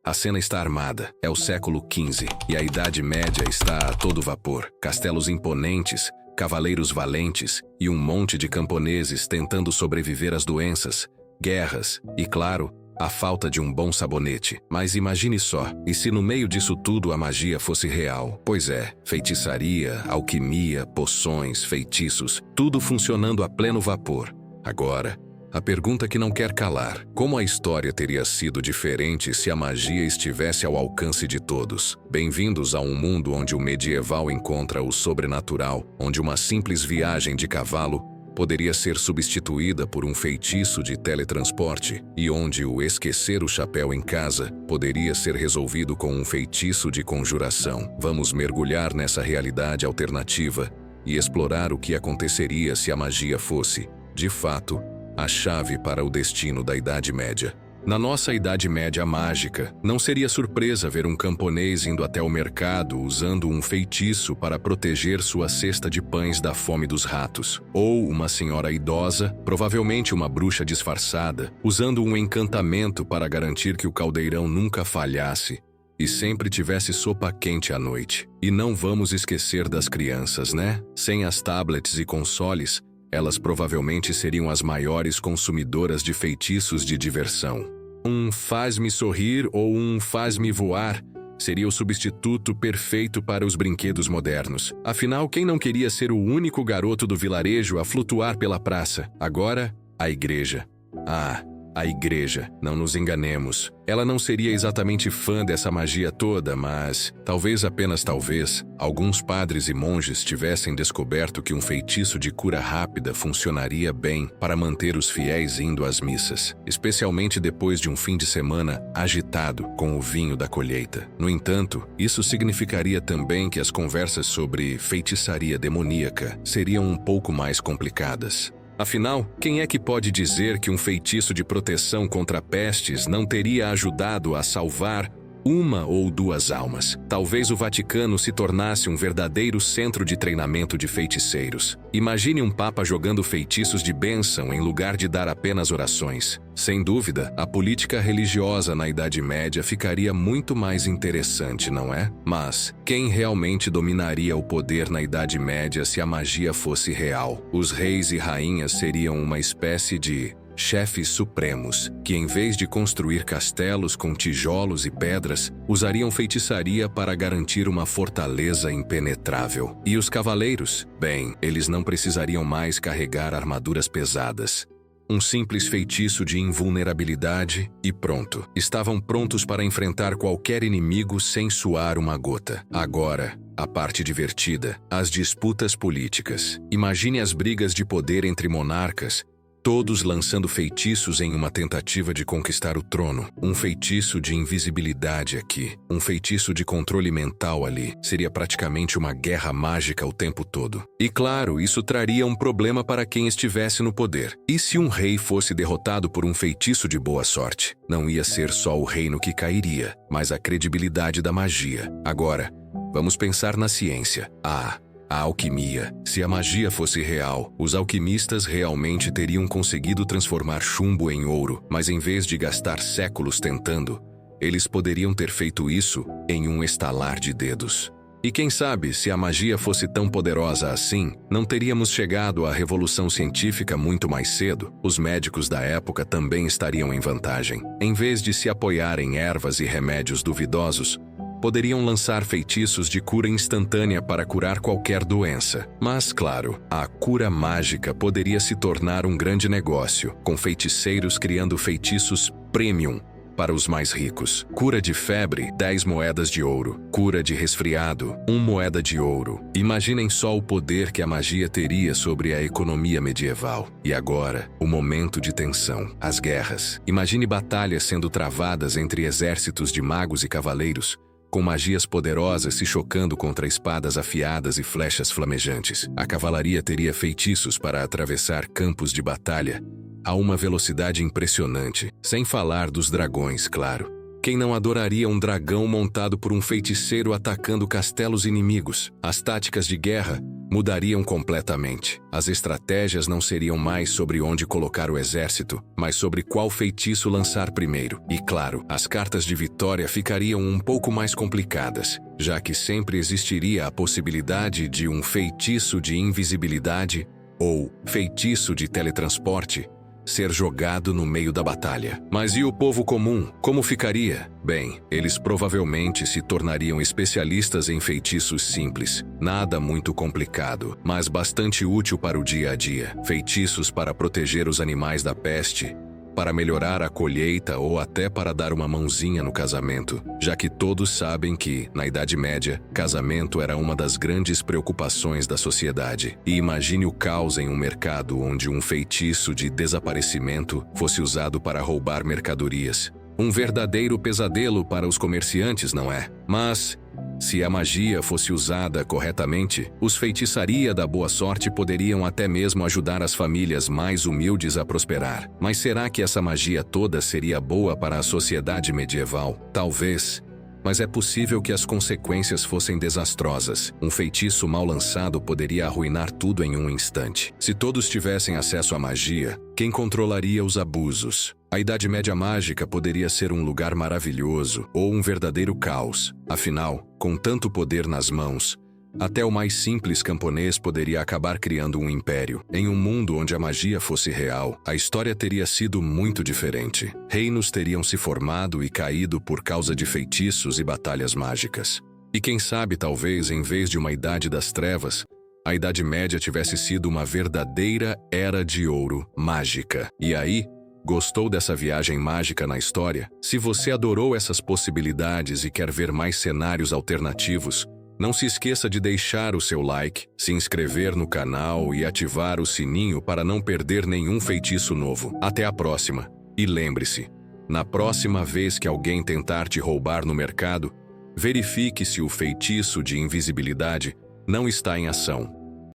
A cena está armada. É o século XV e a Idade Média está a todo vapor. Castelos imponentes, cavaleiros valentes e um monte de camponeses tentando sobreviver às doenças, guerras e, claro, a falta de um bom sabonete. Mas imagine só, e se no meio disso tudo a magia fosse real? Pois é, feitiçaria, alquimia, poções, feitiços, tudo funcionando a pleno vapor. Agora, a pergunta que não quer calar: como a história teria sido diferente se a magia estivesse ao alcance de todos? Bem-vindos a um mundo onde o medieval encontra o sobrenatural, onde uma simples viagem de cavalo poderia ser substituída por um feitiço de teletransporte e onde o esquecer o chapéu em casa poderia ser resolvido com um feitiço de conjuração. Vamos mergulhar nessa realidade alternativa e explorar o que aconteceria se a magia fosse, de fato, a chave para o destino da Idade Média. Na nossa Idade Média mágica, não seria surpresa ver um camponês indo até o mercado usando um feitiço para proteger sua cesta de pães da fome dos ratos. Ou uma senhora idosa, provavelmente uma bruxa disfarçada, usando um encantamento para garantir que o caldeirão nunca falhasse e sempre tivesse sopa quente à noite. E não vamos esquecer das crianças, né? Sem as tablets e consoles, elas provavelmente seriam as maiores consumidoras de feitiços de diversão. Um faz-me sorrir ou um faz-me voar seria o substituto perfeito para os brinquedos modernos. Afinal, quem não queria ser o único garoto do vilarejo a flutuar pela praça? Agora, a igreja. A igreja, não nos enganemos. Ela não seria exatamente fã dessa magia toda, mas, talvez apenas talvez, alguns padres e monges tivessem descoberto que um feitiço de cura rápida funcionaria bem para manter os fiéis indo às missas, especialmente depois de um fim de semana agitado com o vinho da colheita. No entanto, isso significaria também que as conversas sobre feitiçaria demoníaca seriam um pouco mais complicadas. Afinal, quem é que pode dizer que um feitiço de proteção contra pestes não teria ajudado a salvar uma ou duas almas? Talvez o Vaticano se tornasse um verdadeiro centro de treinamento de feiticeiros. Imagine um papa jogando feitiços de bênção em lugar de dar apenas orações. Sem dúvida, a política religiosa na Idade Média ficaria muito mais interessante, não é? Mas quem realmente dominaria o poder na Idade Média se a magia fosse real? Os reis e rainhas seriam uma espécie de chefes supremos, que em vez de construir castelos com tijolos e pedras, usariam feitiçaria para garantir uma fortaleza impenetrável. E os cavaleiros? Bem, eles não precisariam mais carregar armaduras pesadas. Um simples feitiço de invulnerabilidade e pronto. Estavam prontos para enfrentar qualquer inimigo sem suar uma gota. Agora, a parte divertida, as disputas políticas. Imagine as brigas de poder entre monarcas, todos lançando feitiços em uma tentativa de conquistar o trono. Um feitiço de invisibilidade aqui, um feitiço de controle mental ali. Seria praticamente uma guerra mágica o tempo todo. E claro, isso traria um problema para quem estivesse no poder. E se um rei fosse derrotado por um feitiço de boa sorte? Não ia ser só o reino que cairia, mas a credibilidade da magia. Agora, vamos pensar na ciência. A alquimia. Se a magia fosse real, os alquimistas realmente teriam conseguido transformar chumbo em ouro, mas em vez de gastar séculos tentando, eles poderiam ter feito isso em um estalar de dedos. E quem sabe, se a magia fosse tão poderosa assim, não teríamos chegado à revolução científica muito mais cedo. Os médicos da época também estariam em vantagem. Em vez de se apoiar em ervas e remédios duvidosos, poderiam lançar feitiços de cura instantânea para curar qualquer doença. Mas, claro, a cura mágica poderia se tornar um grande negócio, com feiticeiros criando feitiços premium para os mais ricos. Cura de febre, 10 moedas de ouro. Cura de resfriado, 1 moeda de ouro. Imaginem só o poder que a magia teria sobre a economia medieval. E agora, o momento de tensão, as guerras. Imagine batalhas sendo travadas entre exércitos de magos e cavaleiros, com magias poderosas se chocando contra espadas afiadas e flechas flamejantes. A cavalaria teria feitiços para atravessar campos de batalha a uma velocidade impressionante, sem falar dos dragões, claro. Quem não adoraria um dragão montado por um feiticeiro atacando castelos inimigos? As táticas de guerra mudariam completamente. As estratégias não seriam mais sobre onde colocar o exército, mas sobre qual feitiço lançar primeiro. E claro, as cartas de vitória ficariam um pouco mais complicadas, já que sempre existiria a possibilidade de um feitiço de invisibilidade ou feitiço de teletransporte ser jogado no meio da batalha. Mas e o povo comum? Como ficaria? Bem, eles provavelmente se tornariam especialistas em feitiços simples. Nada muito complicado, mas bastante útil para o dia a dia. Feitiços para proteger os animais da peste, para melhorar a colheita ou até para dar uma mãozinha no casamento, já que todos sabem que, na Idade Média, casamento era uma das grandes preocupações da sociedade. E imagine o caos em um mercado onde um feitiço de desaparecimento fosse usado para roubar mercadorias. Um verdadeiro pesadelo para os comerciantes, não é? Mas, se a magia fosse usada corretamente, os feitiçaria da boa sorte poderiam até mesmo ajudar as famílias mais humildes a prosperar. Mas será que essa magia toda seria boa para a sociedade medieval? Talvez. Mas é possível que as consequências fossem desastrosas. Um feitiço mal lançado poderia arruinar tudo em um instante. Se todos tivessem acesso à magia, quem controlaria os abusos? A Idade Média mágica poderia ser um lugar maravilhoso ou um verdadeiro caos. Afinal, com tanto poder nas mãos, até o mais simples camponês poderia acabar criando um império. Em um mundo onde a magia fosse real, a história teria sido muito diferente. Reinos teriam se formado e caído por causa de feitiços e batalhas mágicas. E quem sabe, talvez, em vez de uma Idade das Trevas, a Idade Média tivesse sido uma verdadeira Era de Ouro mágica. E aí, gostou dessa viagem mágica na história? Se você adorou essas possibilidades e quer ver mais cenários alternativos, não se esqueça de deixar o seu like, se inscrever no canal e ativar o sininho para não perder nenhum feitiço novo. Até a próxima. E lembre-se, na próxima vez que alguém tentar te roubar no mercado, verifique se o feitiço de invisibilidade não está em ação.